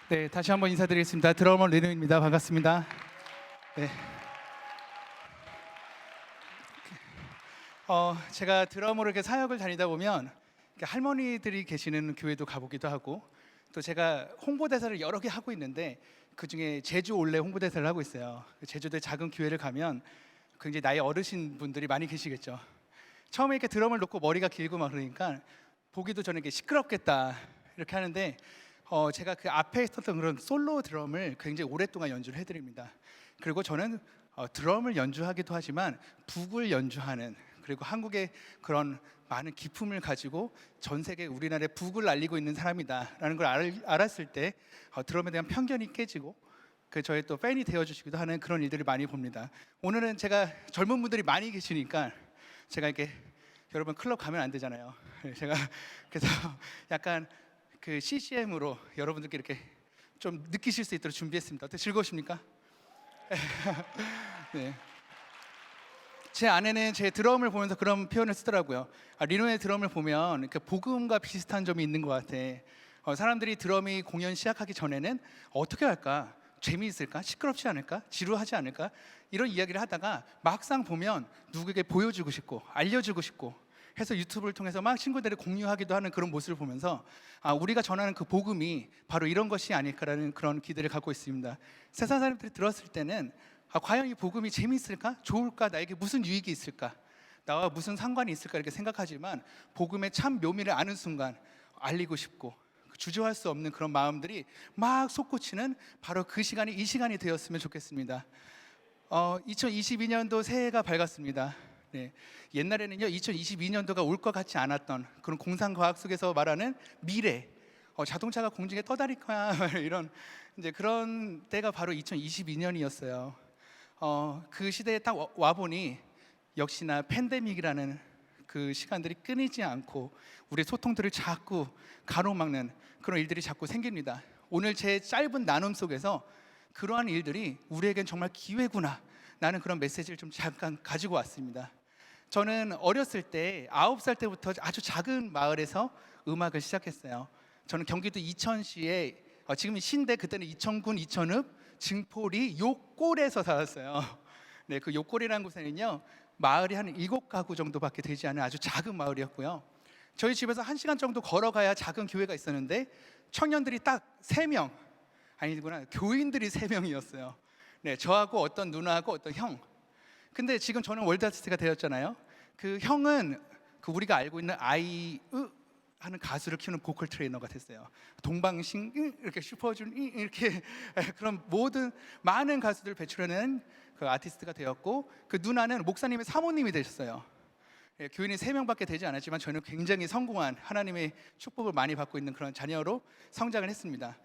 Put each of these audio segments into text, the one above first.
네, 다시 한번 인사드리겠습니다. 드러머 리노입니다. 반갑습니다. 네. 제가 드러머로 이렇게 사역을 다니다 보면 할머니들이 계시는 교회도 가보기도 하고, 또 제가 홍보대사를 여러 개 하고 있는데 그 중에 제주 올레 홍보대사를 하고 있어요. 제주도의 작은 교회를 가면 굉장히 나이 어르신 분들이 많이 계시겠죠. 처음에 이렇게 드럼을 놓고 머리가 길고 막 그러니까 보기도 저는 이렇게 시끄럽겠다 이렇게 하는데, 제가 그 앞에 있었던 그런 솔로 드럼을 굉장히 오랫동안 연주를 해드립니다. 그리고 저는 드럼을 연주하기도 하지만 북을 연주하는, 그리고 한국의 그런 많은 기품을 가지고 전 세계 우리나라의 북을 알리고 있는 사람이다라는 걸 알았을 때 드럼에 대한 편견이 깨지고 저의 또 팬이 되어주시기도 하는 그런 일들을 많이 봅니다. 오늘은 제가 젊은 분들이 많이 계시니까 제가 이렇게, 여러분 클럽 가면 안 되잖아요. 제가 그래서 약간 그 CCM으로 여러분들께 이렇게 좀 느끼실 수 있도록 준비했습니다. 어때, 즐거우십니까? 네. 제 아내는 제 드럼을 보면서 그런 표현을 쓰더라고요. 리노의 드럼을 보면 복음과 비슷한 점이 있는 것 같아. 사람들이 드럼이 공연 시작하기 전에는 어떻게 할까? 재미있을까? 시끄럽지 않을까? 지루하지 않을까? 이런 이야기를 하다가 막상 보면 누구에게 보여주고 싶고 알려주고 싶고 해서 유튜브를 통해서 막 친구들이 공유하기도 하는 그런 모습을 보면서 우리가 전하는 그 복음이 바로 이런 것이 아닐까라는 그런 기대를 갖고 있습니다. 세상 사람들이 들었을 때는 과연 이 복음이 재미있을까? 좋을까? 나에게 무슨 유익이 있을까? 나와 무슨 상관이 있을까? 이렇게 생각하지만 복음의 참 묘미를 아는 순간 알리고 싶고 주저할 수 없는 그런 마음들이 막 솟구치는 바로 그 시간이 이 시간이 되었으면 좋겠습니다. 2022년도 새해가 밝았습니다. 네. 옛날에는요 2022년도가 올 것 같지 않았던 그런 공상과학 속에서 말하는 미래, 자동차가 공중에 떠다닐 거야 이런 이제 그런 때가 바로 2022년이었어요. 그 시대에 딱 와 보니 역시나 팬데믹이라는 그 시간들이 끊이지 않고 우리 소통들을 자꾸 가로막는 그런 일들이 자꾸 생깁니다. 오늘 제 짧은 나눔 속에서 그러한 일들이 우리에겐 정말 기회구나, 나는 그런 메시지를 좀 잠깐 가지고 왔습니다. 저는 어렸을 때 9살 때부터 아주 작은 마을에서 음악을 시작했어요. 저는 경기도 이천시에, 지금 시인데 그때는 이천군 이천읍 증포리 욕골에서 살았어요. 네, 그 욕골이라는 곳에는요 마을이 한 7가구 정도밖에 되지 않은 아주 작은 마을이었고요. 저희 집에서 1시간 정도 걸어가야 작은 교회가 있었는데 청년들이 딱 3명, 아니구나, 교인들이 3명이었어요. 네, 저하고 어떤 누나하고 어떤 형. 근데 지금 저는 월드 아티스트가 되었잖아요. 그 형은 그 우리가 알고 있는 아이으 하는 가수를 키우는 보컬 트레이너가 됐어요. 동방신 이렇게 슈퍼준 이렇게 그런 모든 많은 가수들 배출해낸 그 아티스트가 되었고, 그 누나는 목사님의 사모님이 되셨어요. 교인이 3명밖에 되지 않았지만 저는 굉장히 성공한, 하나님의 축복을 많이 받고 있는 그런 자녀로 성장을 했습니다.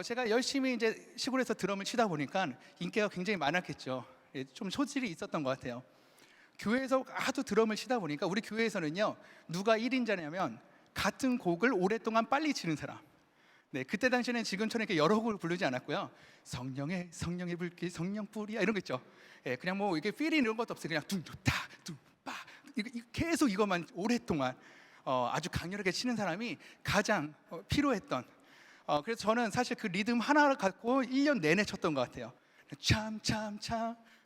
제가 열심히 이제 시골에서 드럼을 치다 보니까 인기가 굉장히 많았겠죠. 좀 소질이 있었던 것 같아요. 교회에서 하도 드럼을 치다 보니까 우리 교회에서는요 누가 1인자냐면 같은 곡을 오랫동안 빨리 치는 사람, 네, 그때 당시에는 지금처럼 이렇게 여러 곡을 부르지 않았고요. 성령의 불길, 성령 뿌리야 이런 거 있죠. 예, 그냥 뭐 이게 필이 이런 것도 없어요. 그냥 둥두타 둥빠 계속 이것만 오랫동안 아주 강렬하게 치는 사람이 가장 필요했던. 그래서 저는 사실 그 리듬 하나를 갖고 1년 내내 쳤던 것 같아요. 참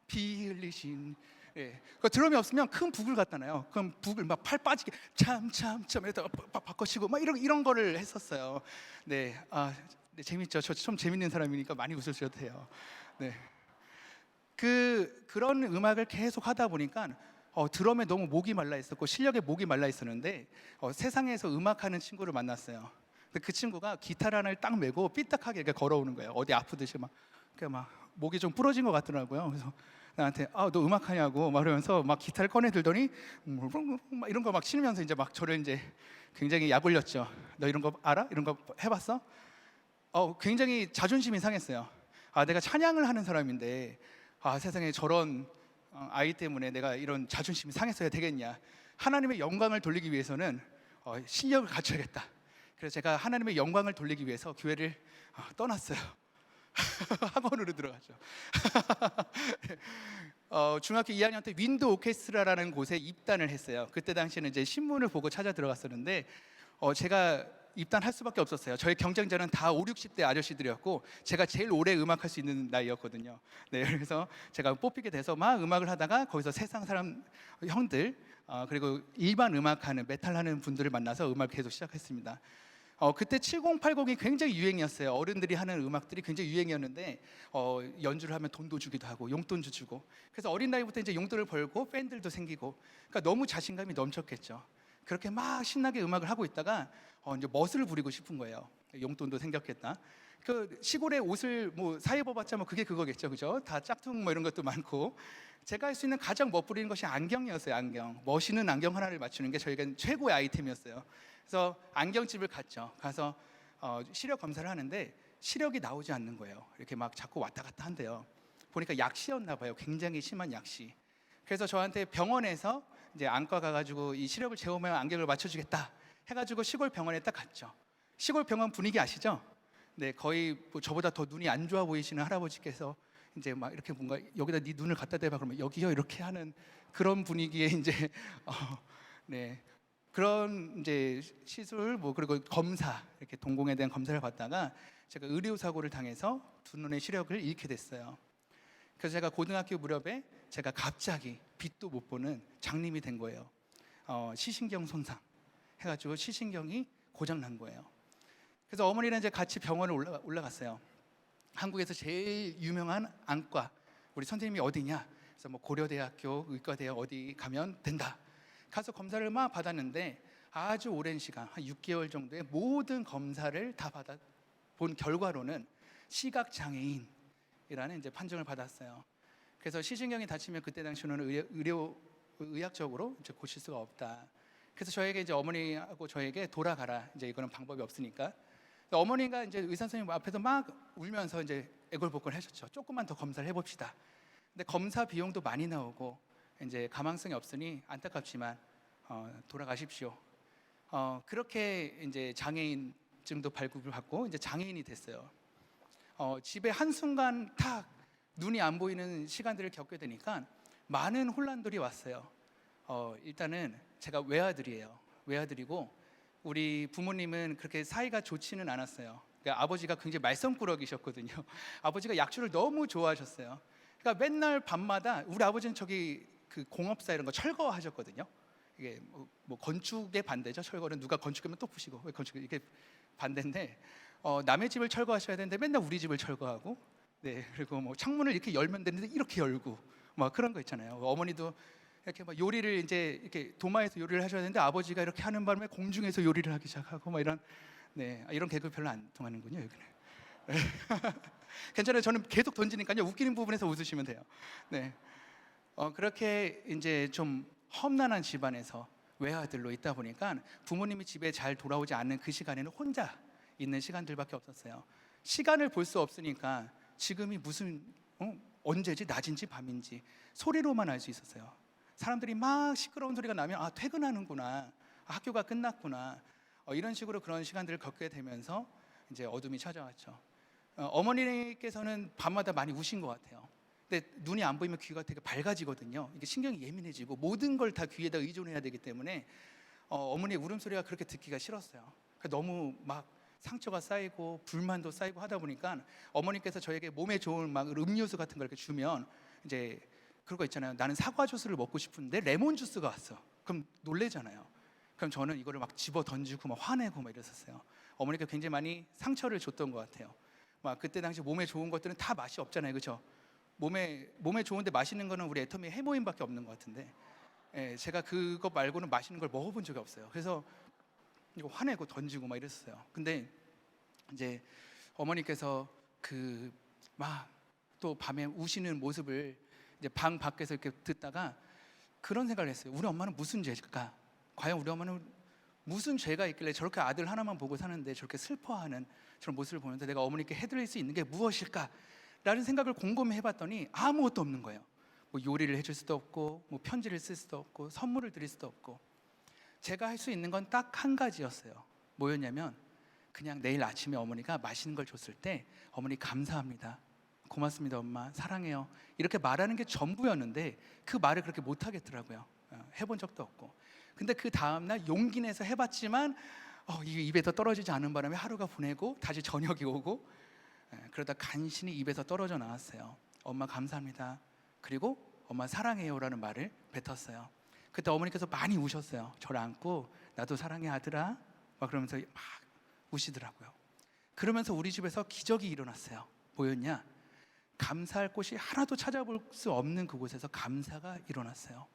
피 흘리신. 예, 그 드럼이 없으면 큰 북을 갖다놔요. 그럼 북을 막 팔 빠지게 참 이러다가 바꿔치고 막 이런 거를 했었어요. 네, 네, 재밌죠. 저 좀 재밌는 사람이니까 많이 웃으셔도 돼요. 네, 그런 음악을 계속 하다 보니까 드럼에 너무 목이 말라 있었고 실력에 목이 말라 있었는데 세상에서 음악하는 친구를 만났어요. 근데 그 친구가 기타를 하나를 딱 메고 삐딱하게 이렇게 걸어오는 거예요. 어디 아프듯이 막 목이 좀 부러진 것 같더라고요. 그래서 나한테 너 음악하냐고 말하면서 막 기타를 꺼내 들더니 막 이런 거 막 치면서 이제 막 저를 이제 굉장히 약 올렸죠. 너 이런 거 알아? 이런 거 해봤어? 굉장히 자존심이 상했어요. 내가 찬양을 하는 사람인데 세상에 저런 아이 때문에 내가 이런 자존심이 상했어야 되겠냐. 하나님의 영광을 돌리기 위해서는 실력을 갖춰야겠다. 그래서 제가 하나님의 영광을 돌리기 위해서 교회를 떠났어요. 학원으로 들어갔죠. 중학교 2학년 때 윈드 오케스트라라는 곳에 입단을 했어요. 그때 당시에는 이제 신문을 보고 찾아 들어갔었는데 제가 입단할 수밖에 없었어요. 저희 경쟁자는 다 5, 60대 아저씨들이었고 제가 제일 오래 음악할 수 있는 나이였거든요. 네, 그래서 제가 뽑히게 돼서 막 음악을 하다가 거기서 세상 사람 형들 그리고 일반 음악하는 메탈하는 분들을 만나서 음악을 계속 시작했습니다. 그때 7080이 굉장히 유행이었어요. 어른들이 하는 음악들이 굉장히 유행이었는데 연주를 하면 돈도 주기도 하고 용돈도 주고 그래서 어린 나이부터 이제 용돈을 벌고 팬들도 생기고 그러니까 너무 자신감이 넘쳤겠죠. 그렇게 막 신나게 음악을 하고 있다가 이제 멋을 부리고 싶은 거예요. 용돈도 생겼겠다. 그 시골에 옷을 뭐 사 입어봤자 뭐 그게 그거겠죠, 그죠? 다 짝퉁 뭐 이런 것도 많고 제가 할 수 있는 가장 멋부리는 것이 안경이었어요. 안경. 멋있는 안경 하나를 맞추는 게 저희가 최고의 아이템이었어요. 그래서 안경집을 갔죠. 가서 시력 검사를 하는데 시력이 나오지 않는 거예요. 이렇게 막 자꾸 왔다 갔다 한대요. 보니까 약시였나 봐요. 굉장히 심한 약시. 그래서 저한테 병원에서 이제 안과 가가지고 이 시력을 재우면 안경을 맞춰주겠다 해가지고 시골 병원에 딱 갔죠. 시골 병원 분위기 아시죠? 네, 거의 뭐 저보다 더 눈이 안 좋아 보이시는 할아버지께서 이제 막 이렇게 뭔가 여기다 네 눈을 갖다 대봐 그러면 여기요 이렇게 하는 그런 분위기에 이제 네. 그런 이제 시술 뭐 그리고 검사 이렇게 동공에 대한 검사를 받다가 제가 의료 사고를 당해서 두 눈의 시력을 잃게 됐어요. 그래서 제가 고등학교 무렵에 제가 갑자기 빛도 못 보는 장님이 된 거예요. 시신경 손상 해가지고 시신경이 고장 난 거예요. 그래서 어머니랑 이제 같이 병원을 올라갔어요. 한국에서 제일 유명한 안과 우리 선생님이 어디냐? 그래서 뭐 고려대학교 의과대학 어디 가면 된다. 가서 검사를 막 받았는데 아주 오랜 시간 한 6개월 정도의 모든 검사를 다 받아 본 결과로는 시각 장애인이라는 이제 판정을 받았어요. 그래서 시신경이 다치면 그때 당시에는 의학적으로 이제 고칠 수가 없다. 그래서 저에게 이제 어머니하고 저에게 돌아가라. 이제 이거는 방법이 없으니까. 어머니가 이제 의사 선생님 앞에서 막 울면서 이제 애걸복걸 하셨죠. 조금만 더 검사를 해봅시다. 근데 검사 비용도 많이 나오고 이제 가망성이 없으니 안타깝지만 돌아가십시오. 그렇게 이제 장애인증도 발급을 받고 이제 장애인이 됐어요. 집에 한 순간 탁 눈이 안 보이는 시간들을 겪게 되니까 많은 혼란들이 왔어요. 일단은 제가 외아들이에요. 외아들이고 우리 부모님은 그렇게 사이가 좋지는 않았어요. 그러니까 아버지가 굉장히 말썽꾸러기셨거든요. 아버지가 약주를 너무 좋아하셨어요. 그러니까 맨날 밤마다 우리 아버지는 저기 그 공업사 이런 거 철거하셨거든요. 이게 뭐 건축의 반대죠. 철거는 누가 건축하면 또 부시고 왜 건축 이게 반대인데 남의 집을 철거하셔야 되는데 맨날 우리 집을 철거하고 네 그리고 뭐 창문을 이렇게 열면 되는데 이렇게 열고 막 그런 거 있잖아요. 어머니도 이렇게 막 요리를 이제 이렇게 도마에서 요리를 하셔야 되는데 아버지가 이렇게 하는 바람에 공중에서 요리를 하기 시작하고 막 이런 개그 별로 안 통하는군요 여기는. 네. 괜찮아요. 저는 계속 던지니까요. 웃기는 부분에서 웃으시면 돼요. 네. 그렇게 이제 좀 험난한 집안에서 외아들로 있다 보니까 부모님이 집에 잘 돌아오지 않는 그 시간에는 혼자 있는 시간들밖에 없었어요. 시간을 볼 수 없으니까 지금이 무슨 언제지 낮인지 밤인지 소리로만 알 수 있었어요. 사람들이 막 시끄러운 소리가 나면 퇴근하는구나, 학교가 끝났구나 이런 식으로 그런 시간들을 겪게 되면서 이제 어둠이 찾아왔죠. 어머니께서는 밤마다 많이 우신 것 같아요. 근데 눈이 안 보이면 귀가 되게 밝아지거든요. 이게 신경이 예민해지고 모든 걸 다 귀에다 의존해야 되기 때문에 어머니의 울음소리가 그렇게 듣기가 싫었어요. 그러니까 너무 막 상처가 쌓이고 불만도 쌓이고 하다 보니까 어머니께서 저에게 몸에 좋은 막 음료수 같은 걸 이렇게 주면 이제 그런 거 있잖아요. 나는 사과 주스를 먹고 싶은데 레몬 주스가 왔어. 그럼 놀래잖아요. 그럼 저는 이거를 막 집어 던지고 막 화내고 막 이랬었어요. 어머니가 굉장히 많이 상처를 줬던 것 같아요. 막 그때 당시 몸에 좋은 것들은 다 맛이 없잖아요, 그렇죠? 몸에 좋은데 맛있는 거는 우리 애터미 해모인밖에 없는 것 같은데, 예, 제가 그거 말고는 맛있는 걸 먹어본 적이 없어요. 그래서 이거 화내고 던지고 막 이랬어요. 근데 이제 어머니께서 그 막 또 밤에 우시는 모습을 이제 방 밖에서 이렇게 듣다가 그런 생각을 했어요. 우리 엄마는 무슨 죄일까? 과연 우리 엄마는 무슨 죄가 있길래 저렇게 아들 하나만 보고 사는데 저렇게 슬퍼하는 저런 모습을 보면서 내가 어머니께 해드릴 수 있는 게 무엇일까? 라는 생각을 곰곰이 해봤더니 아무것도 없는 거예요. 뭐 요리를 해줄 수도 없고 뭐 편지를 쓸 수도 없고 선물을 드릴 수도 없고 제가 할 수 있는 건 딱 한 가지였어요. 뭐였냐면 그냥 내일 아침에 어머니가 맛있는 걸 줬을 때 어머니 감사합니다, 고맙습니다 엄마, 사랑해요, 이렇게 말하는 게 전부였는데 그 말을 그렇게 못 하겠더라고요. 해본 적도 없고. 근데 그 다음날 용기 내서 해봤지만 이게 입에서 떨어지지 않은 바람에 하루가 보내고 다시 저녁이 오고 그러다 간신히 입에서 떨어져 나왔어요. 엄마 감사합니다, 그리고 엄마 사랑해요라는 말을 뱉었어요. 그때 어머니께서 많이 우셨어요. 저를 안고 나도 사랑해 아들아 막 그러면서 막 우시더라고요. 그러면서 우리 집에서 기적이 일어났어요. 뭐였냐? 감사할 곳이 하나도 찾아볼 수 없는 그곳에서 감사가 일어났어요.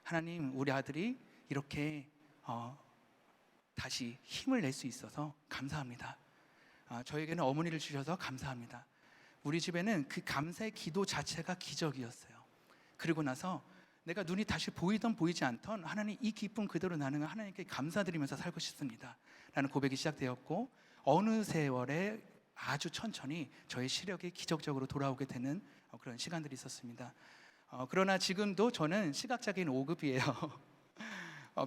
하나님, 우리 아들이 이렇게 다시 힘을 낼 수 있어서 감사합니다. 저에게는 어머니를 주셔서 감사합니다. 우리 집에는 그 감사의 기도 자체가 기적이었어요. 그리고 나서 내가 눈이 다시 보이던 보이지 않던 하나님, 이 기쁨 그대로 나는 하나님께 감사드리면서 살고 싶습니다 라는 고백이 시작되었고, 어느 세월에 아주 천천히 저의 시력이 기적적으로 돌아오게 되는 그런 시간들이 있었습니다. 그러나 지금도 저는 시각장애인 5급이에요.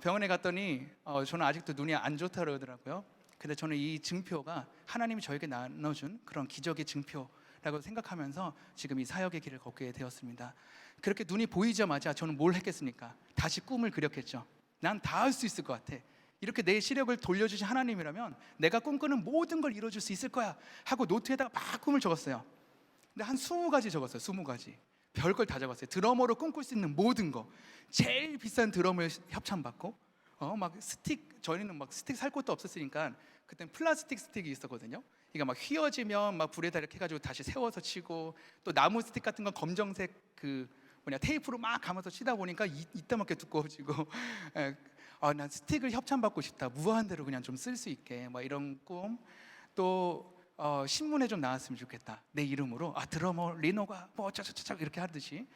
병원에 갔더니 저는 아직도 눈이 안 좋다고 그러더라고요. 근데 저는 이 증표가 하나님이 저에게 나눠준 그런 기적의 증표라고 생각하면서 지금 이 사역의 길을 걷게 되었습니다. 그렇게 눈이 보이자마자 저는 뭘 했겠습니까? 다시 꿈을 그렸겠죠. 난 다 할 수 있을 것 같아. 이렇게 내 시력을 돌려주신 하나님이라면 내가 꿈꾸는 모든 걸 이뤄줄 수 있을 거야 하고 노트에다가 막 꿈을 적었어요. 근데 한 20가지 적었어요. 20가지. 별걸 다 적었어요. 드러머로 꿈꿀 수 있는 모든 거, 제일 비싼 드럼을 협찬받고 막 스틱, 저희는 막 스틱 살 곳도 없었으니까 그땐 플라스틱 스틱이 있었거든요. 이거 막 휘어지면 막 불에다 이렇게 해가지고 다시 세워서 치고, 또 나무 스틱 같은 건 검정색 테이프로 막 감아서 치다 보니까 이따만큼 두꺼워지고 난 스틱을 협찬받고 싶다, 무한대로 그냥 좀 쓸 수 있게 막 이런 꿈. 또 신문에 좀 나왔으면 좋겠다, 내 이름으로 드러머 리노가 뭐 어쩌저쩌 이렇게 하듯이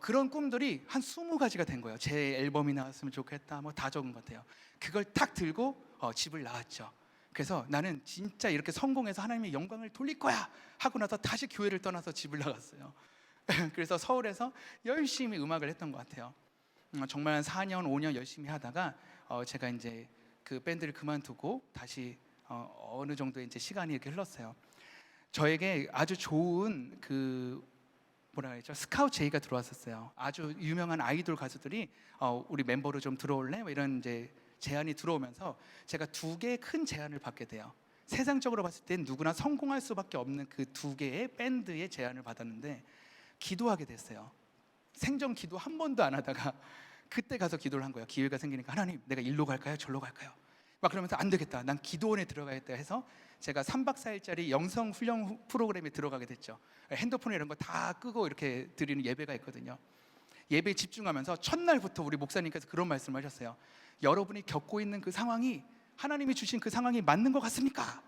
그런 꿈들이 한 20가지가 된 거예요. 제 앨범이 나왔으면 좋겠다, 뭐 다 적은 것 같아요. 그걸 딱 들고 집을 나왔죠. 그래서 나는 진짜 이렇게 성공해서 하나님의 영광을 돌릴 거야 하고 나서 다시 교회를 떠나서 집을 나갔어요. 그래서 서울에서 열심히 음악을 했던 것 같아요. 정말 한 4년 5년 열심히 하다가 제가 이제 그 밴드를 그만두고 다시 어느 정도 이제 시간이 이렇게 흘렀어요. 저에게 아주 좋은 스카우트 제의가 들어왔었어요. 아주 유명한 아이돌 가수들이 우리 멤버로 좀 들어올래? 뭐 이런 이제 제안이 들어오면서 제가 2개의 큰 제안을 받게 돼요. 세상적으로 봤을 땐 누구나 성공할 수밖에 없는 그 2개의 밴드의 제안을 받았는데 기도하게 됐어요. 생전 기도 한 번도 안 하다가 그때 가서 기도를 한 거예요. 기회가 생기니까 하나님, 내가 일로 갈까요? 절로 갈까요? 막 그러면서 안 되겠다, 난 기도원에 들어가야겠다 해서 제가 3박 4일짜리 영성 훈련 프로그램에 들어가게 됐죠. 핸드폰 이런 거 다 끄고 이렇게 드리는 예배가 있거든요. 예배에 집중하면서 첫날부터 우리 목사님께서 그런 말씀을 하셨어요. 여러분이 겪고 있는 그 상황이 하나님이 주신 그 상황이 맞는 것 같습니까?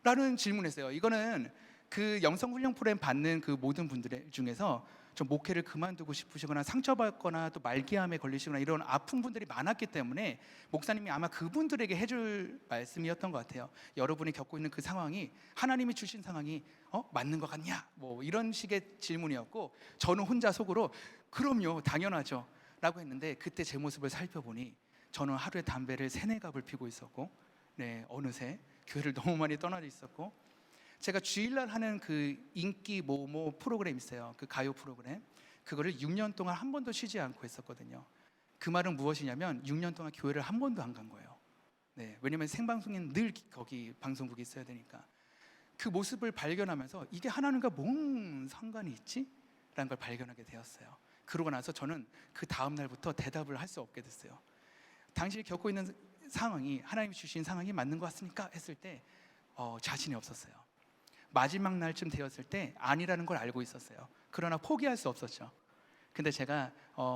라는 질문했어요. 이거는 그 영성 훈련 프로그램 받는 그 모든 분들 중에서 좀 목회를 그만두고 싶으시거나 상처받거나 또 말기암에 걸리시거나 이런 아픈 분들이 많았기 때문에 목사님이 아마 그분들에게 해줄 말씀이었던 것 같아요. 여러분이 겪고 있는 그 상황이 하나님이 주신 상황이 맞는 것 같냐? 뭐 이런 식의 질문이었고, 저는 혼자 속으로 그럼요, 당연하죠 라고 했는데, 그때 제 모습을 살펴보니 저는 하루에 담배를 3-4갑을 피고 있었고, 어느새 교회를 너무 많이 떠나져 있었고, 제가 주일날 하는 그 인기 모모 프로그램 있어요. 그 가요 프로그램. 그거를 6년 동안 한 번도 쉬지 않고 했었거든요. 그 말은 무엇이냐면 6년 동안 교회를 한 번도 안 간 거예요. 네, 왜냐면 생방송인 늘 거기 방송국에 있어야 되니까. 그 모습을 발견하면서 이게 하나님과 뭔 상관이 있지? 라는 걸 발견하게 되었어요. 그러고 나서 저는 그 다음 날부터 대답을 할 수 없게 됐어요. 당신이 겪고 있는 상황이 하나님이 주신 상황이 맞는 것 같습니까? 했을 때 자신이 없었어요. 마지막 날쯤 되었을 때 아니라는 걸 알고 있었어요. 그러나 포기할 수 없었죠. 근데 제가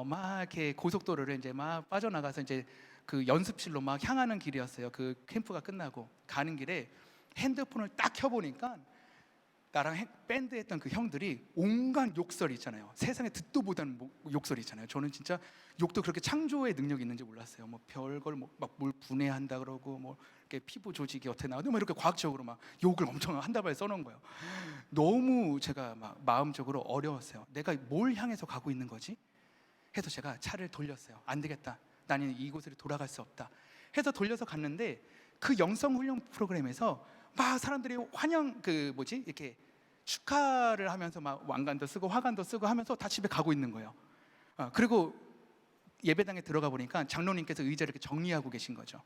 막 이렇게 고속도로를 이제 막 빠져나가서 이제 그 연습실로 막 향하는 길이었어요. 그 캠프가 끝나고 가는 길에 핸드폰을 딱 켜보니까 나랑 밴드 했던 그 형들이 온갖 욕설이 있잖아요. 세상에 듣도 못한 욕설이 있잖아요. 저는 진짜 욕도 그렇게 창조의 능력이 있는지 몰랐어요. 뭐 별걸 막 뭘 분해한다 그러고 뭐 이렇게 피부 조직이 어떻게 나오고 뭐 이렇게 과학적으로 막 욕을 엄청 한 다발에 써놓은 거예요. 너무 제가 막 마음적으로 어려웠어요. 내가 뭘 향해서 가고 있는 거지? 해서 제가 차를 돌렸어요. 안 되겠다. 나는 이곳으로 돌아갈 수 없다. 해서 돌려서 갔는데 그 영성 훈련 프로그램에서 막 사람들이 환영 이렇게 축하를 하면서 막 왕관도 쓰고 화관도 쓰고 하면서 다 집에 가고 있는 거예요. 그리고 예배당에 들어가 보니까 장로님께서 의자를 이렇게 정리하고 계신 거죠.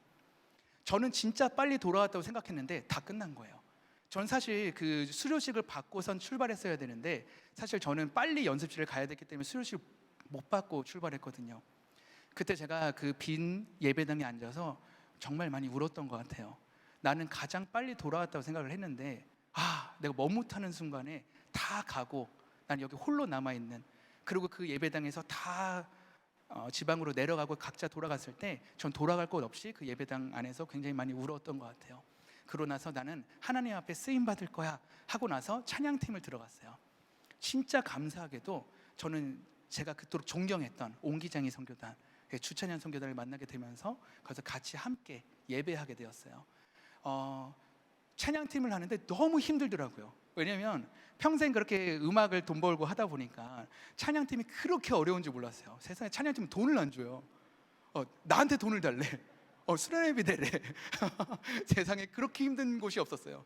저는 진짜 빨리 돌아왔다고 생각했는데 다 끝난 거예요. 전 사실 그 수료식을 받고선 출발했어야 되는데 사실 저는 빨리 연습실을 가야 됐기 때문에 수료식 못 받고 출발했거든요. 그때 제가 그 빈 예배당에 앉아서 정말 많이 울었던 것 같아요. 나는 가장 빨리 돌아왔다고 생각을 했는데 내가 머뭇하는 순간에 다 가고 난 여기 홀로 남아있는, 그리고 그 예배당에서 다 지방으로 내려가고 각자 돌아갔을 때 전 돌아갈 곳 없이 그 예배당 안에서 굉장히 많이 울었던 것 같아요. 그러고 나서 나는 하나님 앞에 쓰임받을 거야 하고 나서 찬양팀을 들어갔어요. 진짜 감사하게도 저는 제가 그토록 존경했던 옹기장이 선교단, 주찬양 선교단을 만나게 되면서 거기서 같이 함께 예배하게 되었어요. 찬양팀을 하는데 너무 힘들더라고요. 왜냐면 평생 그렇게 음악을 돈 벌고 하다 보니까 찬양팀이 그렇게 어려운 줄 몰랐어요. 세상에 찬양팀은 돈을 안 줘요. 나한테 돈을 달래. 수련회비 대래. 세상에 그렇게 힘든 곳이 없었어요.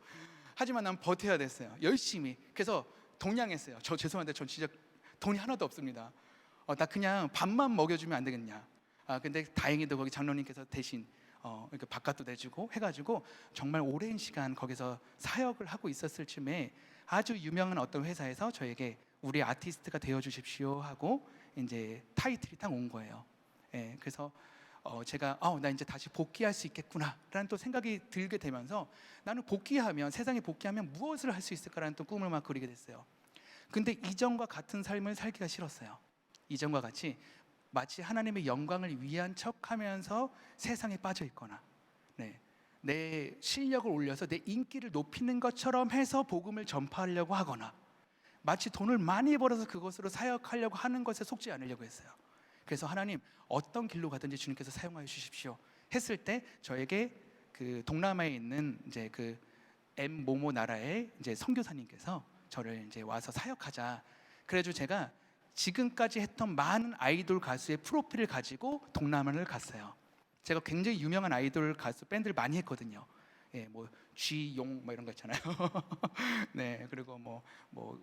하지만 난 버텨야 됐어요. 열심히. 그래서 동냥했어요. 저 죄송한데 전 진짜 돈이 하나도 없습니다. 나 그냥 밥만 먹여주면 안 되겠냐. 근데 다행히도 거기 장로님께서 대신 이렇게 바깥도 내주고 해가지고 정말 오랜 시간 거기서 사역을 하고 있었을 쯤에 아주 유명한 어떤 회사에서 저에게 우리 아티스트가 되어 주십시오 하고 이제 타이틀이 딱 온 거예요. 그래서 제가 나 이제 다시 복귀할 수 있겠구나라는 또 생각이 들게 되면서 나는 복귀하면, 세상에 복귀하면 무엇을 할 수 있을까라는 또 꿈을 막 그리게 됐어요. 근데 이전과 같은 삶을 살기가 싫었어요. 이전과 같이 마치 하나님의 영광을 위한 척하면서 세상에 빠져 있거나, 내 실력을 올려서 내 인기를 높이는 것처럼 해서 복음을 전파하려고 하거나, 마치 돈을 많이 벌어서 그것으로 사역하려고 하는 것에 속지 않으려고 했어요. 그래서 하나님, 어떤 길로 가든지 주님께서 사용하여 주십시오 했을 때 저에게 그 동남아에 있는 이제 그 M 모모 나라의 이제 선교사님께서 저를 이제 와서 사역하자. 그래가지고 제가 지금까지 했던 많은 아이돌 가수의 프로필을 가지고 동남아를 갔어요. 제가 굉장히 유명한 아이돌 가수 밴드를 많이 했거든요. 뭐 쥐용 뭐 이런 거 있잖아요. 네, 그리고 뭐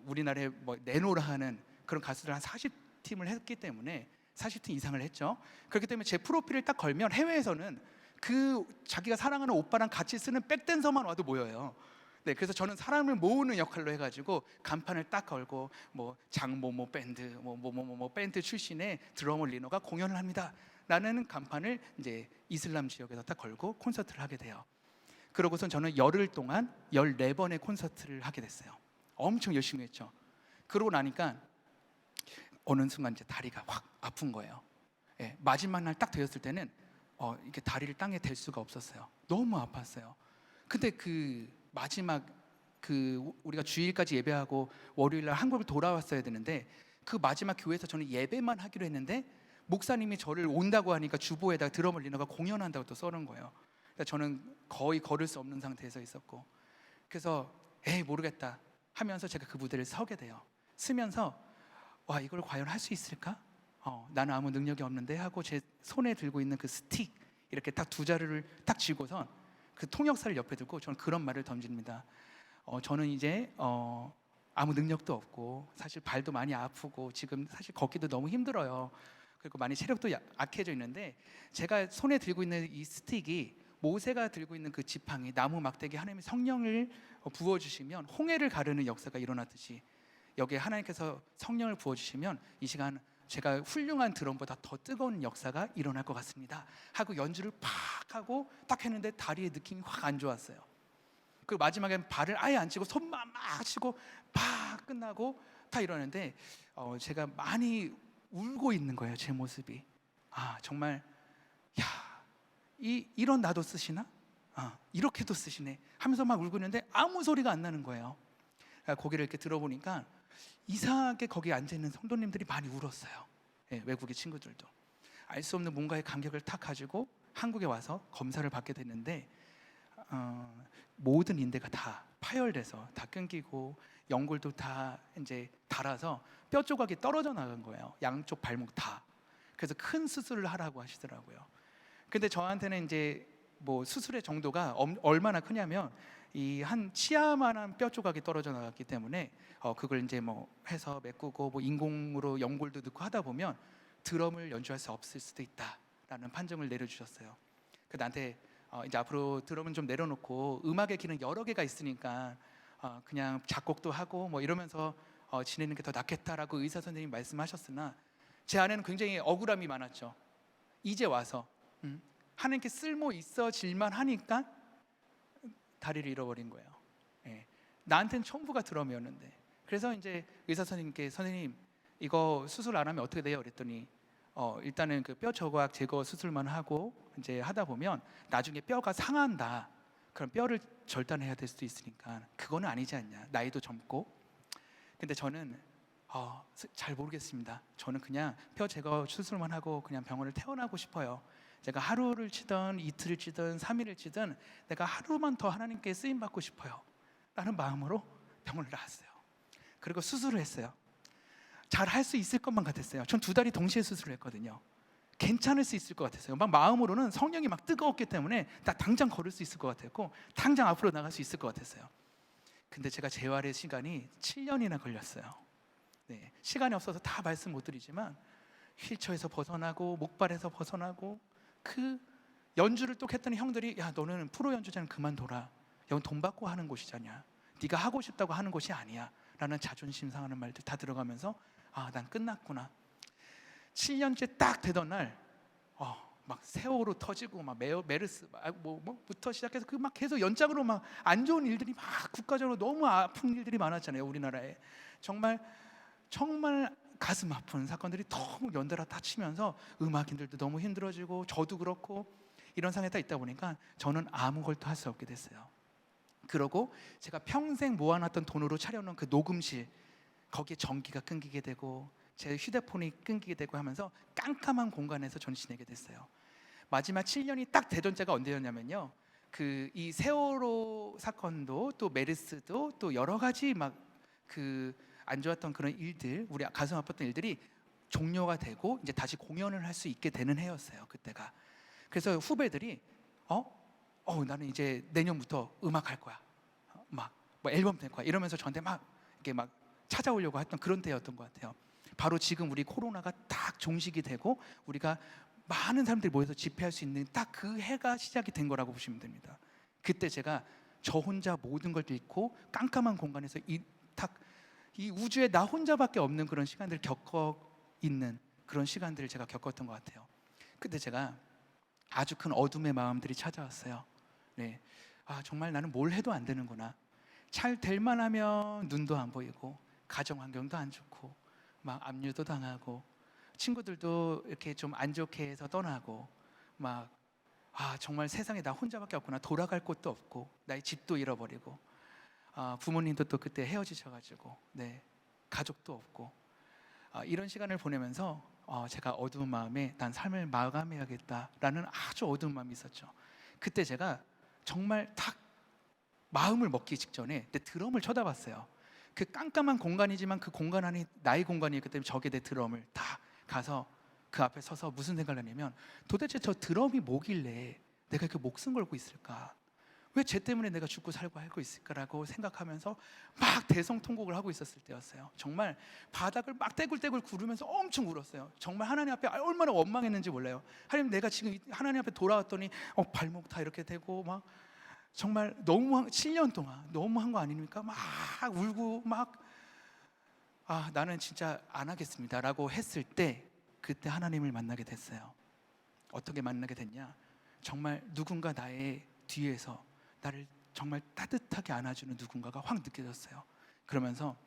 우리나라에 뭐 내노라 하는 그런 가수들 한 40팀을 했기 때문에 40팀 이상을 했죠. 그렇기 때문에 제 프로필을 딱 걸면 해외에서는 그 자기가 사랑하는 오빠랑 같이 쓰는 백댄서만 와도 모여요. 네, 그래서 저는 사람을 모으는 역할로 해가지고 간판을 딱 걸고 뭐 장모모 밴드, 뭐 밴드 출신의 드러머 리노가 공연을 합니다. 라는 간판을 이제 이슬람 지역에서 딱 걸고 콘서트를 하게 돼요. 그러고선 저는 열흘 동안 14번의 콘서트를 하게 됐어요. 엄청 열심히 했죠. 그러고 나니까 어느 순간 이제 다리가 확 아픈 거예요. 마지막 날 딱 되었을 때는 이렇게 다리를 땅에 댈 수가 없었어요. 너무 아팠어요. 근데 그 마지막 우리가 주일까지 예배하고 월요일날 한국을 돌아왔어야 되는데 그 마지막 교회에서 저는 예배만 하기로 했는데 목사님이 저를 온다고 하니까 주보에다가 드러머 리너가 공연한다고 또 써놓은 거예요. 그러니까 저는 거의 걸을 수 없는 상태에서 있었고, 그래서 모르겠다 하면서 제가 그 무대를 서게 돼요. 쓰면서 와, 이걸 과연 할 수 있을까? 나는 아무 능력이 없는데 하고 제 손에 들고 있는 그 스틱 이렇게 딱 두 자루를 딱 쥐고선 그 통역사를 옆에 두고 저는 그런 말을 던집니다. 저는 이제 아무 능력도 없고 사실 발도 많이 아프고 지금 사실 걷기도 너무 힘들어요. 그리고 많이 체력도 약해져 있는데 제가 손에 들고 있는 이 스틱이 모세가 들고 있는 그 지팡이 나무 막대기 하나님의 성령을 부어주시면 홍해를 가르는 역사가 일어났듯이 여기에 하나님께서 성령을 부어주시면 이 시간 제가 훌륭한 드럼보다 더 뜨거운 역사가 일어날 것 같습니다 하고 연주를 팍 하고 딱 했는데 다리에 느낌이 확 안 좋았어요. 그 마지막엔 발을 아예 안 치고 손만 막 치고 팍 끝나고 다 이러는데 제가 많이 울고 있는 거예요. 제 모습이 정말 야, 이런 나도 쓰시나? 이렇게도 쓰시네 하면서 막 울고 있는데 아무 소리가 안 나는 거예요. 고개를 이렇게 들어보니까 이상하게 거기 앉아있는 성도님들이 많이 울었어요. 외국의 친구들도 알 수 없는 뭔가의 감격을 탁 가지고 한국에 와서 검사를 받게 됐는데 모든 인대가 다 파열돼서 다 끊기고 연골도 다 이제 닳아서 뼈 조각이 떨어져 나간 거예요. 양쪽 발목 다. 그래서 큰 수술을 하라고 하시더라고요. 근데 저한테는 이제 뭐 수술의 정도가 얼마나 크냐면 이 한 치아만한 뼈 조각이 떨어져 나갔기 때문에 그걸 이제 뭐 해서 메꾸고 뭐 인공으로 연골도 넣고 하다 보면 드럼을 연주할 수 없을 수도 있다라는 판정을 내려주셨어요. 그 나한테 이제 앞으로 드럼은 좀 내려놓고 음악의 길은 여러 개가 있으니까 그냥 작곡도 하고 뭐 이러면서 지내는 게 더 낫겠다라고 의사 선생님이 말씀하셨으나 제 안에는 굉장히 억울함이 많았죠. 이제 와서 하나님께 쓸모 있어질만 하니까 다리를 잃어버린 거예요. 나한테는 천부가 드럼이었는데. 그래서 이제 의사 선생님께 선생님 이거 수술 안 하면 어떻게 돼요? 그랬더니 일단은 그 뼈 조각 제거 수술만 하고 이제 하다 보면 나중에 뼈가 상한다. 그럼 뼈를 절단해야 될 수도 있으니까 그거는 아니지 않냐. 나이도 젊고. 근데 저는 잘 모르겠습니다. 저는 그냥 뼈 제거 수술만 하고 그냥 병원을 퇴원하고 싶어요. 제가 하루를 치든 이틀을 치든 3일을 치든 내가 하루만 더 하나님께 쓰임 받고 싶어요 라는 마음으로 병원을 나왔어요. 그리고 수술을 했어요. 잘 할 수 있을 것만 같았어요. 전 2달이 동시에 수술을 했거든요. 괜찮을 수 있을 것 같았어요. 막 마음으로는 성령이 막 뜨거웠기 때문에 나 당장 걸을 수 있을 것 같았고 당장 앞으로 나갈 수 있을 것 같았어요. 근데 제가 재활의 시간이 7년이나 걸렸어요. 시간이 없어서 다 말씀 못 드리지만 휠체어에서 벗어나고 목발에서 벗어나고 그 연주를 또 했더니 형들이 야 너는 프로 연주자는 그만둬라. 여긴 돈 받고 하는 곳이잖냐. 네가 하고 싶다고 하는 곳이 아니야 라는 자존심 상하는 말들 다 들어가면서 난 끝났구나. 7년째 딱 되던 날 막 세월호 터지고 막 메르스 뭐부터 시작해서 그 막 계속 연장으로 막 안 좋은 일들이 막 국가적으로 너무 아픈 일들이 많았잖아요. 우리나라에 정말 가슴 아픈 사건들이 너무 연달아 닥치면서 음악인들도 너무 힘들어지고 저도 그렇고 이런 상황에 딱 있다 보니까 저는 아무것도 할 수 없게 됐어요. 그러고 제가 평생 모아놨던 돈으로 차려놓은 그 녹음실 거기에 전기가 끊기게 되고 제 휴대폰이 끊기게 되고 하면서 깜깜한 공간에서 저는 지내게 됐어요. 마지막 7년이 딱 되던 때가 언제였냐면요, 이 세월호 사건도 또 메르스도 또 여러 가지 막 안 좋았던 그런 일들, 우리 가슴 아팠던 일들이 종료가 되고 이제 다시 공연을 할 수 있게 되는 해였어요. 그때가. 그래서 후배들이 나는 이제 내년부터 음악 할 거야, 막 뭐 앨범 낼 거야 이러면서 저한테 막 이렇게 막 찾아오려고 했던 그런 때였던 것 같아요. 바로 지금 우리 코로나가 딱 종식이 되고 우리가 많은 사람들이 모여서 집회할 수 있는 딱 그 해가 시작이 된 거라고 보시면 됩니다. 그때 제가 저 혼자 모든 걸 잃고 깜깜한 공간에서 이 우주에 나 혼자밖에 없는 그런 시간들을 겪어 있는 그런 시간들을 제가 겪었던 것 같아요. 그때 제가 아주 큰 어둠의 마음들이 찾아왔어요. 정말 나는 뭘 해도 안 되는구나. 잘 될만 하면 눈도 안 보이고 가정 환경도 안 좋고 막 압류도 당하고 친구들도 이렇게 좀 안 좋게 해서 떠나고 막 정말 세상에 나 혼자밖에 없구나. 돌아갈 곳도 없고 나의 집도 잃어버리고 부모님도 또 그때 헤어지셔가지고 가족도 없고 이런 시간을 보내면서 제가 어두운 마음에 난 삶을 마감해야겠다라는 아주 어두운 마음이 있었죠. 그때 제가 정말 딱 마음을 먹기 직전에 내 드럼을 쳐다봤어요. 그 깜깜한 공간이지만 그 공간 안이 나의 공간이기 때문에 저게 내 드럼을 다 가서 그 앞에 서서 무슨 생각을 하냐면 도대체 저 드럼이 뭐길래 내가 이렇게 목숨 걸고 있을까? 왜 쟤 때문에 내가 죽고 살고 하고 있을까라고 생각하면서 막 대성통곡을 하고 있었을 때였어요. 정말 바닥을 막 떼굴떼굴 구르면서 엄청 울었어요. 정말 하나님 앞에 얼마나 원망했는지 몰라요. 하나님, 내가 지금 하나님 앞에 돌아왔더니 발목 다 이렇게 되고 막 정말 너무 7년 동안 너무한 거 아닙니까? 막 울고 막 나는 진짜 안 하겠습니다라고 했을 때 그때 하나님을 만나게 됐어요. 어떻게 만나게 됐냐? 정말 누군가 나의 뒤에서 나를 정말 따뜻하게 안아주는 누군가가 확 느껴졌어요. 그러면서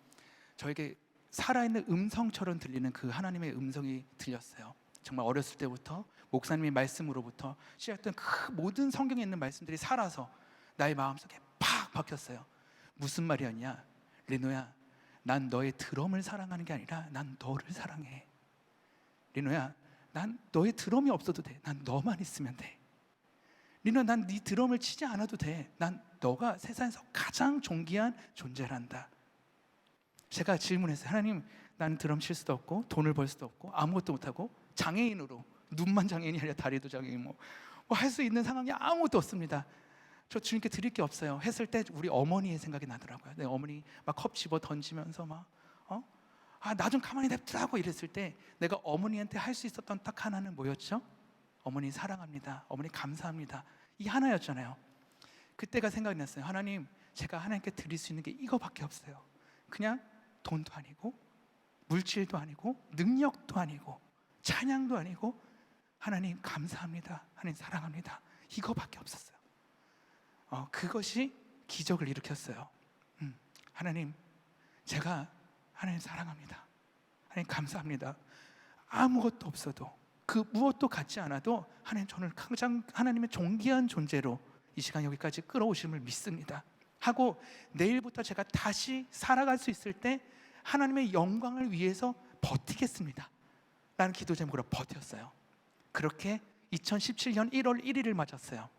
저에게 살아있는 음성처럼 들리는 그 하나님의 음성이 들렸어요. 정말 어렸을 때부터 목사님의 말씀으로부터 시작된 그 모든 성경에 있는 말씀들이 살아서 나의 마음속에 팍 박혔어요. 무슨 말이었냐? 리노야, 난 너의 드럼을 사랑하는 게 아니라 난 너를 사랑해. 리노야, 난 너의 드럼이 없어도 돼. 난 너만 있으면 돼. 리노야, 난 네 드럼을 치지 않아도 돼. 난 너가 세상에서 가장 존귀한 존재란다. 제가 질문했어요. 하나님, 나는 드럼 칠 수도 없고 돈을 벌 수도 없고 아무것도 못하고 장애인으로, 눈만 장애인이 아니라 다리도 장애인, 할 수 있는 상황이 아무것도 없습니다. 저 주님께 드릴 게 없어요 했을 때 우리 어머니의 생각이 나더라고요. 내 어머니 막 컵 집어 던지면서 나 좀 가만히 냅두라고 이랬을 때 내가 어머니한테 할 수 있었던 딱 하나는 뭐였죠? 어머니 사랑합니다, 어머니 감사합니다, 이 하나였잖아요. 그때가 생각이 났어요. 하나님, 제가 하나님께 드릴 수 있는 게 이거밖에 없어요. 그냥 돈도 아니고 물질도 아니고 능력도 아니고 찬양도 아니고 하나님 감사합니다, 하나님 사랑합니다, 이거밖에 없었어요. 그것이 기적을 일으켰어요. 하나님, 제가 하나님 사랑합니다, 하나님 감사합니다, 아무것도 없어도 그 무엇도 갖지 않아도 하나님, 저는 가장 하나님의 존귀한 존재로 이 시간 여기까지 끌어오심을 믿습니다 하고 내일부터 제가 다시 살아갈 수 있을 때 하나님의 영광을 위해서 버티겠습니다 라는 기도 제목으로 버텼어요. 그렇게 2017년 1월 1일을 맞았어요.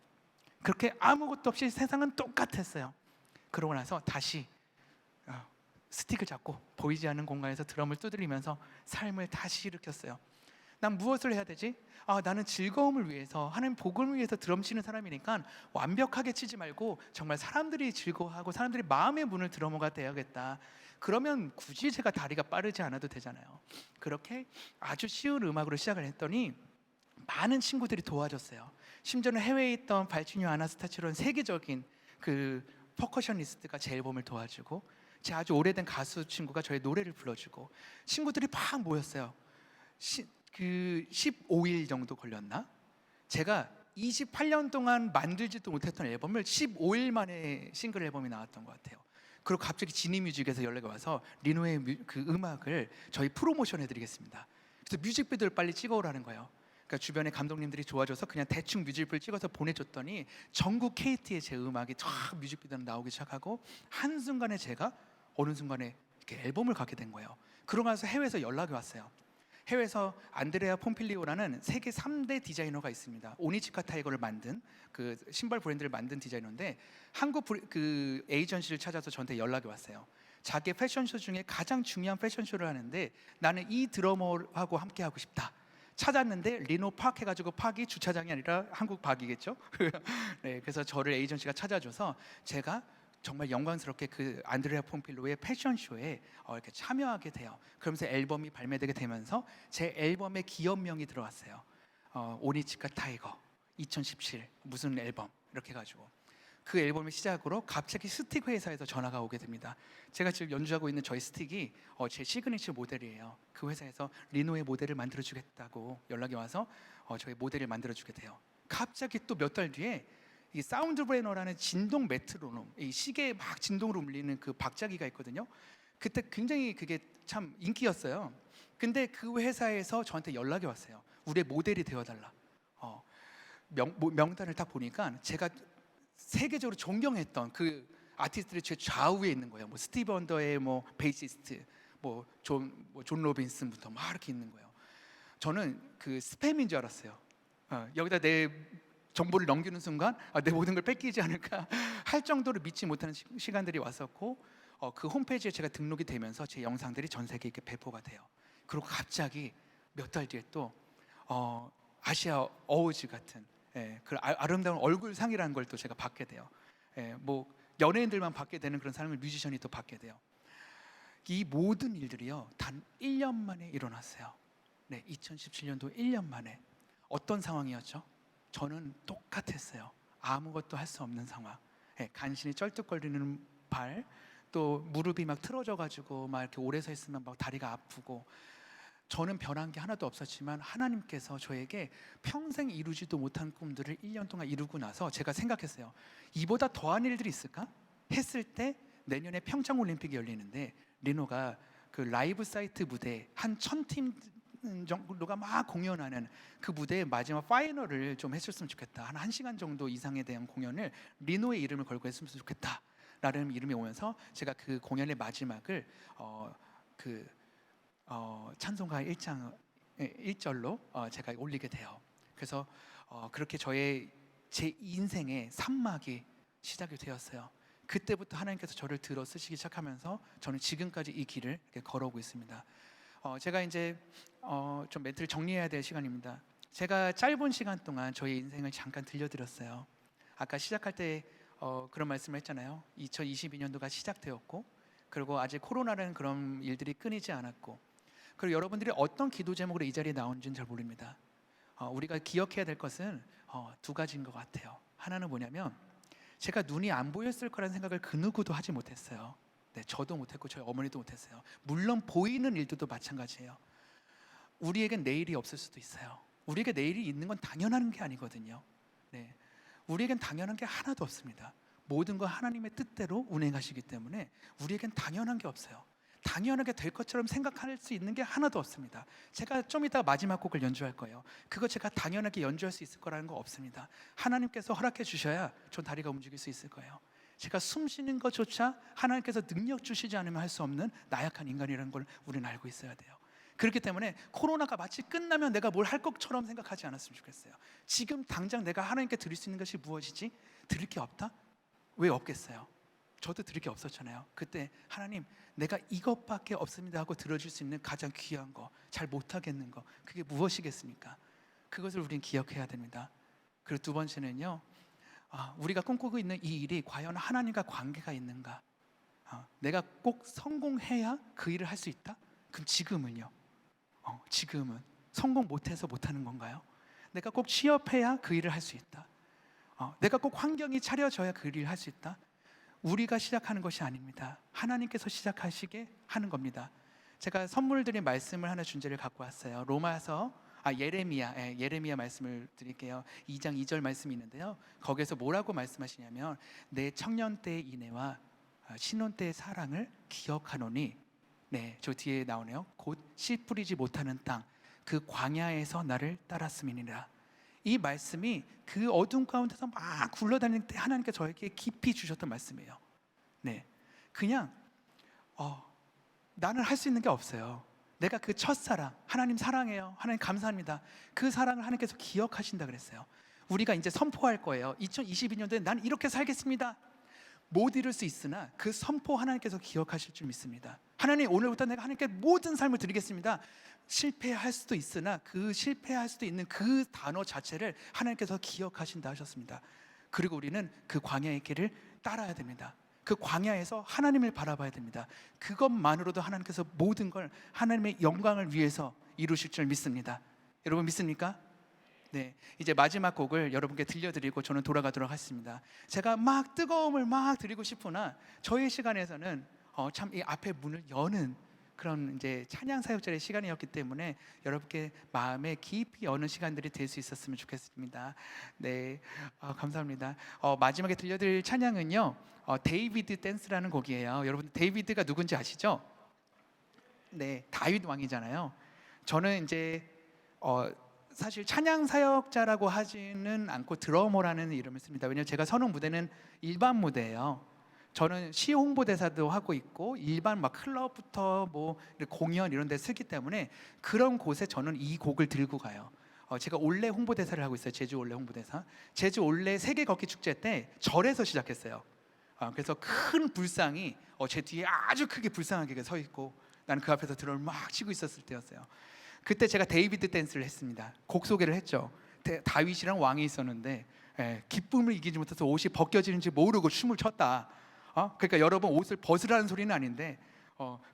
그렇게 아무것도 없이 세상은 똑같았어요. 그러고 나서 다시 스틱을 잡고 보이지 않는 공간에서 드럼을 두드리면서 삶을 다시 일으켰어요. 난 무엇을 해야 되지? 나는 즐거움을 위해서, 하나님 복음을 위해서 드럼 치는 사람이니까 완벽하게 치지 말고 정말 사람들이 즐거워하고 사람들이 마음의 문을 드러머가 돼야겠다. 그러면 굳이 제가 다리가 빠르지 않아도 되잖아요. 그렇게 아주 쉬운 음악으로 시작을 했더니 많은 친구들이 도와줬어요. 심지어는 해외에 있던 발치뉴 아나스타치로는 세계적인 그 퍼커셔니스트가 제 앨범을 도와주고, 제 아주 오래된 가수 친구가 저의 노래를 불러주고, 친구들이 막 모였어요. 그 15일 정도 걸렸나? 제가 28년 동안 만들지도 못했던 앨범을 15일 만에 싱글 앨범이 나왔던 것 같아요. 그리고 갑자기 지니뮤직에서 연락이 와서 리노의 그 음악을 저희 프로모션 해드리겠습니다. 그래서 뮤직비디오를 빨리 찍어오라는 거예요. 그러니까 주변에 감독님들이 도와줘서 그냥 대충 뮤직비디오를 찍어서 보내줬더니 전국 KT에 제 음악이 쫙 뮤직비디오로 나오기 시작하고, 한순간에 제가 어느 순간에 이렇게 앨범을 갖게 된 거예요. 그러고 나서 해외에서 연락이 왔어요. 해외에서 안드레아 폼필리오라는 세계 3대 디자이너가 있습니다. 오니치카 타이거를 만든, 그 신발 브랜드를 만든 디자이너인데, 한국 그 에이전시를 찾아서 저한테 연락이 왔어요. 자기 패션쇼 중에 가장 중요한 패션쇼를 하는데 나는 이 드러머하고 함께 하고 싶다. 찾았는데 리노 파크 해가지고, 파기 주차장이 아니라 한국 박이겠죠. 네, 그래서 저를 에이전시가 찾아줘서 제가 정말 영광스럽게 그 안드레아 폼필로의 패션쇼에 이렇게 참여하게 돼요. 그러면서 앨범이 발매되게 되면서 제 앨범에 기업명이 들어왔어요. 오니치카 타이거 2017 무슨 앨범 이렇게 해가지고, 그 앨범의 시작으로 갑자기 스틱 회사에서 전화가 오게 됩니다. 제가 지금 연주하고 있는 저희 스틱이 제 시그니처 모델이에요. 그 회사에서 리노의 모델을 만들어주겠다고 연락이 와서 저희 모델을 만들어주게 돼요. 갑자기 또 몇 달 뒤에 이 사운드 브레너라는 진동 메트로놈, 이 시계에 막 진동으로 울리는 그 박자기가 있거든요. 그때 굉장히 그게 참 인기였어요. 근데 그 회사에서 저한테 연락이 왔어요. 우리의 모델이 되어달라. 명단을 딱 보니까 제가 세계적으로 존경했던 그 아티스트들이 제 좌우에 있는 거예요. 뭐 스티브 원더의 베이시스트, 존 로빈슨부터 막 이렇게 있는 거예요. 저는 그 스팸인 줄 알았어요. 여기다 내 정보를 넘기는 순간 내 모든 걸 뺏기지 않을까 할 정도로 믿지 못하는 시간들이 왔었고, 그 홈페이지에 제가 등록이 되면서 제 영상들이 전 세계에 이렇게 배포가 돼요. 그리고 갑자기 몇 달 뒤에 또 아시아 어워즈 같은 그 아름다운 얼굴상이라는 걸 또 제가 받게 돼요. 뭐 연예인들만 받게 되는 그런 사람을 뮤지션이 또 받게 돼요. 이 모든 일들이요 단 1년 만에 일어났어요. 네, 2017년도 1년 만에. 어떤 상황이었죠? 저는 똑같았어요. 아무것도 할 수 없는 상황. 간신히 쩔뚝거리는 발, 또 무릎이 막 틀어져가지고 막 이렇게 오래 서 있으면 막 다리가 아프고. 저는 변한 게 하나도 없었지만 하나님께서 저에게 평생 이루지도 못한 꿈들을 1년 동안 이루고 나서 제가 생각했어요. 이보다 더한 일들이 있을까? 했을 때 내년에 평창 올림픽이 열리는데 리노가 그 라이브 사이트 무대 한 1000팀 정도가 막 공연하는 그 무대의 마지막 파이널을 좀 했었으면 좋겠다. 한 1시간 정도 이상에 대한 공연을 리노의 이름을 걸고 했으면 좋겠다 라는 이름이 오면서 제가 그 공연의 마지막을 찬송가 1절로 제가 올리게 돼요. 그래서 그렇게 제 인생의 3막이 시작이 되었어요. 그때부터 하나님께서 저를 들어 쓰시기 시작하면서 저는 지금까지 이 길을 이렇게 걸어오고 있습니다. 제가 이제 좀 멘트를 정리해야 될 시간입니다. 제가 짧은 시간 동안 저의 인생을 잠깐 들려드렸어요. 아까 시작할 때 그런 말씀을 했잖아요. 2022년도가 시작되었고, 그리고 아직 코로나라는 그런 일들이 끊이지 않았고, 그리고 여러분들이 어떤 기도 제목으로 이 자리에 나온지는 잘 모릅니다. 우리가 기억해야 될 것은 두 가지인 것 같아요. 하나는 뭐냐면 제가 눈이 안 보였을 거라는 생각을 그 누구도 하지 못했어요. 네, 저도 못했고 저희 어머니도 못했어요. 물론 보이는 일들도 마찬가지예요. 우리에겐 내일이 없을 수도 있어요. 우리에게 내일이 있는 건 당연한 게 아니거든요. 네, 우리에겐 당연한 게 하나도 없습니다. 모든 거 하나님의 뜻대로 운행하시기 때문에 우리에겐 당연한 게 없어요. 당연하게 될 것처럼 생각할 수 있는 게 하나도 없습니다. 제가 좀 이따 마지막 곡을 연주할 거예요. 그거 제가 당연하게 연주할 수 있을 거라는 거 없습니다. 하나님께서 허락해 주셔야 전 다리가 움직일 수 있을 거예요. 제가 숨 쉬는 것조차 하나님께서 능력 주시지 않으면 할 수 없는 나약한 인간이라는 걸 우리는 알고 있어야 돼요. 그렇기 때문에 코로나가 마치 끝나면 내가 뭘 할 것처럼 생각하지 않았으면 좋겠어요. 지금 당장 내가 하나님께 드릴 수 있는 것이 무엇이지? 드릴 게 없다? 왜 없겠어요? 저도 드릴 게 없었잖아요. 그때 하나님, 내가 이것밖에 없습니다 하고 들어줄 수 있는 가장 귀한 거, 잘 못하겠는 거, 그게 무엇이겠습니까? 그것을 우리는 기억해야 됩니다. 그리고 두 번째는요, 우리가 꿈꾸고 있는 이 일이 과연 하나님과 관계가 있는가? 내가 꼭 성공해야 그 일을 할 수 있다? 그럼 지금은요? 지금은 성공 못해서 못하는 건가요? 내가 꼭 취업해야 그 일을 할 수 있다? 내가 꼭 환경이 차려져야 그 일을 할 수 있다? 우리가 시작하는 것이 아닙니다. 하나님께서 시작하시게 하는 겁니다. 제가 선물 드린 말씀을 하나 준제를 갖고 왔어요. 예레미야 말씀을 드릴게요. 2장 2절 말씀이 있는데요. 거기에서 뭐라고 말씀하시냐면 내 청년 때의 인애와 신혼 때의 사랑을 기억하노니, 네, 저 뒤에 나오네요. 곧 씨 뿌리지 못하는 땅, 그 광야에서 나를 따랐음이니라. 이 말씀이 그 어둠 가운데서 막 굴러다닐 때 하나님께 저에게 깊이 주셨던 말씀이에요. 네, 그냥 나는 할 수 있는 게 없어요. 내가 그 첫사랑, 하나님 사랑해요, 하나님 감사합니다, 그 사랑을 하나님께서 기억하신다 그랬어요. 우리가 이제 선포할 거예요. 2022년도에 난 이렇게 살겠습니다. 못 이룰 수 있으나 그 선포 하나님께서 기억하실 줄 믿습니다. 하나님, 오늘부터 내가 하나님께 모든 삶을 드리겠습니다. 실패할 수도 있으나 그 실패할 수도 있는 그 단어 자체를 하나님께서 기억하신다 하셨습니다. 그리고 우리는 그 광야의 길을 따라야 됩니다. 그 광야에서 하나님을 바라봐야 됩니다. 그것만으로도 하나님께서 모든 걸 하나님의 영광을 위해서 이루실 줄 믿습니다. 여러분 믿습니까? 네, 이제 마지막 곡을 여러분께 들려드리고 저는 돌아가도록 하겠습니다. 제가 막 뜨거움을 막 드리고 싶으나 저희 시간에서는 참 이 앞에 문을 여는 그런 이제 찬양 사역자의 시간이었기 때문에 여러분께 마음에 깊이 여는 시간들이 될 수 있었으면 좋겠습니다. 네, 감사합니다. 마지막에 들려드릴 찬양은요, 데이비드 댄스라는 곡이에요. 여러분 데이비드가 누군지 아시죠? 네, 다윗 왕이잖아요. 저는 이제 사실 찬양 사역자라고 하지는 않고 드러머라는 이름을 씁니다. 왜냐하면 제가 서는 무대는 일반 무대예요. 저는 시 홍보대사도 하고 있고 일반 막 클럽부터 뭐 공연 이런 데 쓰기 때문에 그런 곳에 저는 이 곡을 들고 가요. 제가 올레 홍보대사를 하고 있어요. 제주 올레 홍보대사. 제주 올레 세계 걷기 축제 때 절에서 시작했어요. 그래서 큰 불상이 제 뒤에 아주 크게 불쌍하게 서 있고 나는 그 앞에서 드럼을 막 치고 있었을 때였어요. 그때 제가 데이비드 댄스를 했습니다. 곡 소개를 했죠. 다윗이랑 왕이 있었는데 기쁨을 이기지 못해서 옷이 벗겨지는지 모르고 춤을 췄다. 그러니까 여러분 옷을 벗으라는 소리는 아닌데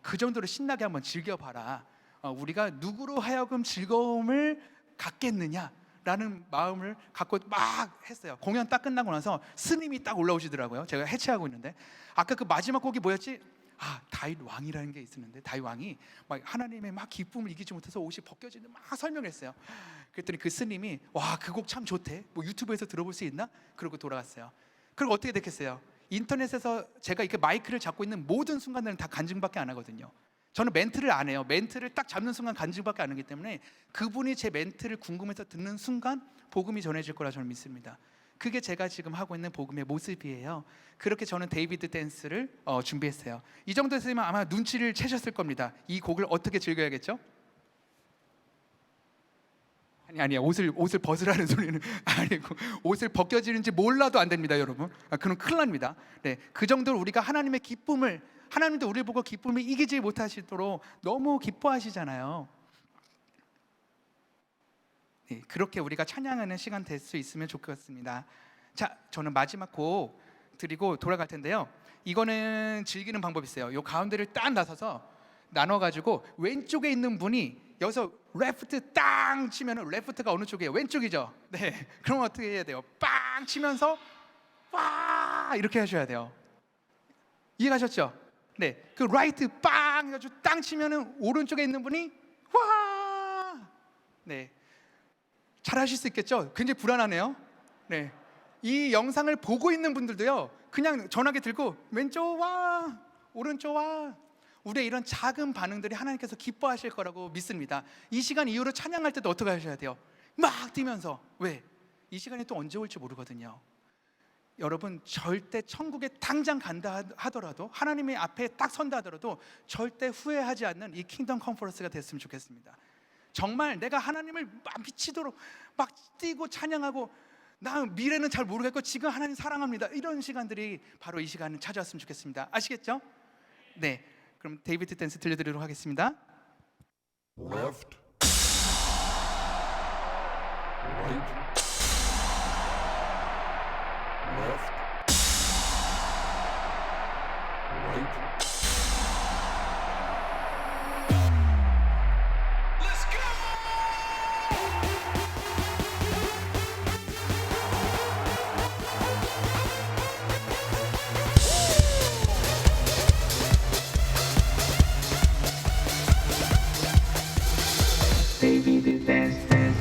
그 정도로 신나게 한번 즐겨봐라. 우리가 누구로 하여금 즐거움을 갖겠느냐라는 마음을 갖고 막 했어요. 공연 딱 끝나고 나서 스님이 딱 올라오시더라고요. 제가 해체하고 있는데 아까 그 마지막 곡이 뭐였지? 다윗 왕이라는 게 있었는데 다윗 왕이 막 하나님의 막 기쁨을 이기지 못해서 옷이 벗겨지는 막 설명을 했어요. 그랬더니 그 스님이 와, 그 곡 참 좋대. 뭐 유튜브에서 들어볼 수 있나? 그러고 돌아갔어요. 그리고 어떻게 됐겠어요? 인터넷에서 제가 이렇게 마이크를 잡고 있는 모든 순간들은 다 간증밖에 안 하거든요. 저는 멘트를 안 해요. 멘트를 딱 잡는 순간 간증밖에 안 하기 때문에 그분이 제 멘트를 궁금해서 듣는 순간 복음이 전해질 거라 저는 믿습니다. 그게 제가 지금 하고 있는 복음의 모습이에요. 그렇게 저는 데이비드 댄스를 준비했어요. 이 정도 했으면 아마 눈치를 채셨을 겁니다. 이 곡을 어떻게 즐겨야겠죠? 아니야, 옷을 벗으라는 소리는 아니고 옷을 벗겨지는지 몰라도 안 됩니다, 여러분. 그럼 큰일 납니다. 네, 그 정도로 우리가 하나님의 기쁨을, 하나님도 우리를 보고 기쁨을 이기지 못하시도록 너무 기뻐하시잖아요. 네, 그렇게 우리가 찬양하는 시간 될 수 있으면 좋겠습니다. 자, 저는 마지막 곡 드리고 돌아갈 텐데요. 이거는 즐기는 방법이 있어요. 요 가운데를 딱 나서서 나눠가지고 왼쪽에 있는 분이 여기서 레프트 땅 치면은 레프트가 어느 쪽이에요? 왼쪽이죠. 네, 그럼 어떻게 해야 돼요? 빵 치면서 와 이렇게 하셔야 돼요. 이해가셨죠? 네, 그 라이트 빵 해가지고 땅 치면은 오른쪽에 있는 분이 와. 네, 잘하실 수 있겠죠? 굉장히 불안하네요. 네, 이 영상을 보고 있는 분들도요, 그냥 전화기 들고 왼쪽 와 오른쪽 와. 우리의 이런 작은 반응들이 하나님께서 기뻐하실 거라고 믿습니다. 이 시간 이후로 찬양할 때도 어떻게 하셔야 돼요? 막 뛰면서. 왜? 이 시간이 또 언제 올지 모르거든요. 여러분, 절대 천국에 당장 간다 하더라도, 하나님의 앞에 딱 선다 하더라도 절대 후회하지 않는 이 킹덤 컨퍼런스가 됐으면 좋겠습니다. 정말 내가 하나님을 막 미치도록 막 뛰고 찬양하고, 나 미래는 잘 모르겠고 지금 하나님 사랑합니다, 이런 시간들이 바로 이 시간을 찾아왔으면 좋겠습니다. 아시겠죠? 네, 그럼 데이비드 댄스 들려드리도록 하겠습니다. Left, right, left, right. Let's go! 데이비드 댄스 댄스.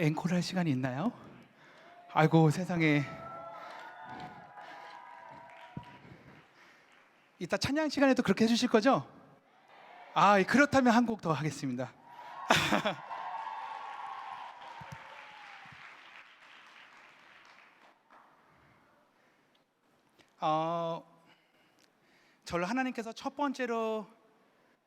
앵콜 할 시간이 있나요? 아이고 세상에. 이따 찬양 시간에도 그렇게 해주실 거죠? 아, 그렇다면 한 곡 더 하겠습니다. 저를 하나님께서 첫 번째로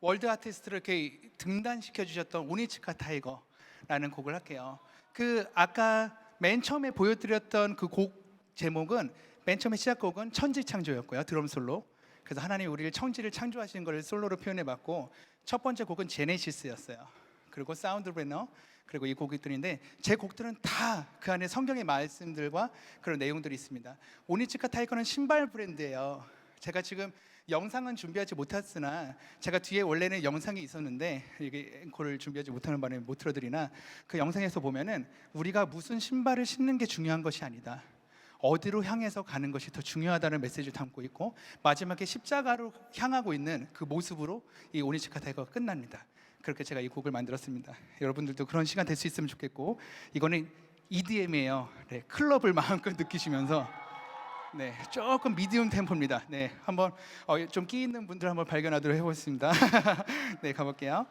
월드 아티스트를 이렇게 등단시켜 주셨던 오니츠카 타이거라는 곡을 할게요. 그 아까 맨 처음에 보여드렸던 그 곡 제목은 맨 처음에 시작곡은 천지창조였고요, 드럼 솔로. 그래서 하나님 우리를 천지를 창조하신 것을 솔로로 표현해봤고, 첫 번째 곡은 제네시스였어요. 그리고 사운드 브레너, 그리고 이 곡들인데 제 곡들은 다 그 안에 성경의 말씀들과 그런 내용들이 있습니다. 오니츠카 타이거는 신발 브랜드예요. 제가 지금 영상은 준비하지 못했으나 제가 뒤에 원래는 영상이 있었는데 이게 앵콜을 준비하지 못하는 바람에 못 틀어드리나, 그 영상에서 보면은 우리가 무슨 신발을 신는 게 중요한 것이 아니다, 어디로 향해서 가는 것이 더 중요하다는 메시지를 담고 있고, 마지막에 십자가로 향하고 있는 그 모습으로 이 오니츠카 타이거가 끝납니다. 그렇게 제가 이 곡을 만들었습니다. 여러분들도 그런 시간 될 수 있으면 좋겠고, 이거는 EDM이에요. 네, 클럽을 마음껏 느끼시면서, 네, 조금 미디움 템포입니다. 네, 한번 좀 끼 있는 분들 한번 발견하도록 해보겠습니다. 네, 가볼게요.